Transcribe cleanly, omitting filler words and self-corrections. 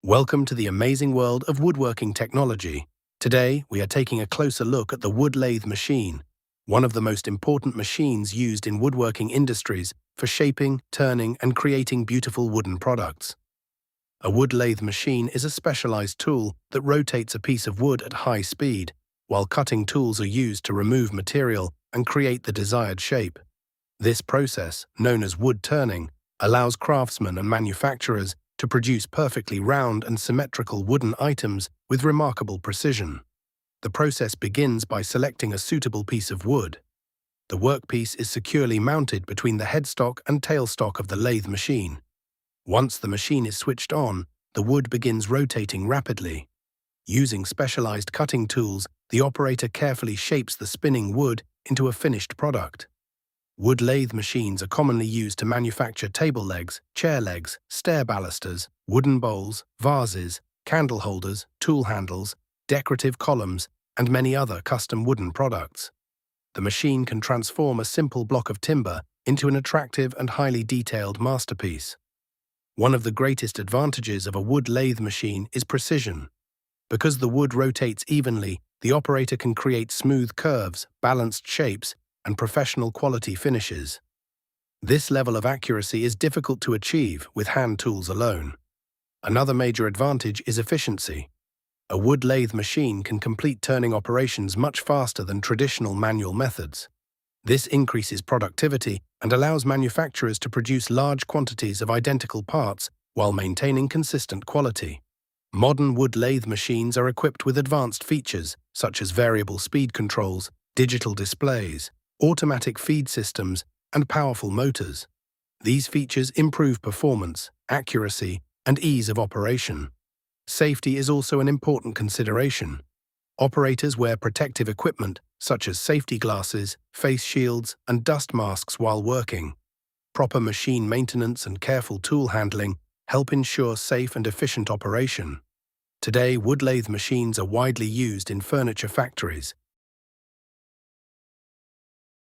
Welcome to the amazing world of woodworking technology. Today, we are taking a closer look at the wood lathe machine, one of the most important machines used in woodworking industries for shaping, turning, and creating beautiful wooden products. A wood lathe machine is a specialized tool that rotates a piece of wood at high speed, while cutting tools are used to remove material and create the desired shape. This process, known as wood turning, allows craftsmen and manufacturers to produce perfectly round and symmetrical wooden items with remarkable precision. The process begins by selecting a suitable piece of wood. The workpiece is securely mounted between the headstock and tailstock of the lathe machine. Once the machine is switched on, the wood begins rotating rapidly. Using specialized cutting tools, the operator carefully shapes the spinning wood into a finished product. Wood lathe machines are commonly used to manufacture table legs, chair legs, stair balusters, wooden bowls, vases, candle holders, tool handles, decorative columns, and many other custom wooden products. The machine can transform a simple block of timber into an attractive and highly detailed masterpiece. One of the greatest advantages of a wood lathe machine is precision. Because the wood rotates evenly, the operator can create smooth curves, balanced shapes, and professional quality finishes. This level of accuracy is difficult to achieve with hand tools alone. Another major advantage is efficiency. A wood lathe machine can complete turning operations much faster than traditional manual methods. This increases productivity and allows manufacturers to produce large quantities of identical parts while maintaining consistent quality. Modern wood lathe machines are equipped with advanced features such as variable speed controls, digital displays, automatic feed systems, and powerful motors. These features improve performance, accuracy, and ease of operation. Safety is also an important consideration. Operators wear protective equipment such as safety glasses, face shields, and dust masks while working. Proper machine maintenance and careful tool handling help ensure safe and efficient operation. Today, wood lathe machines are widely used in furniture factories,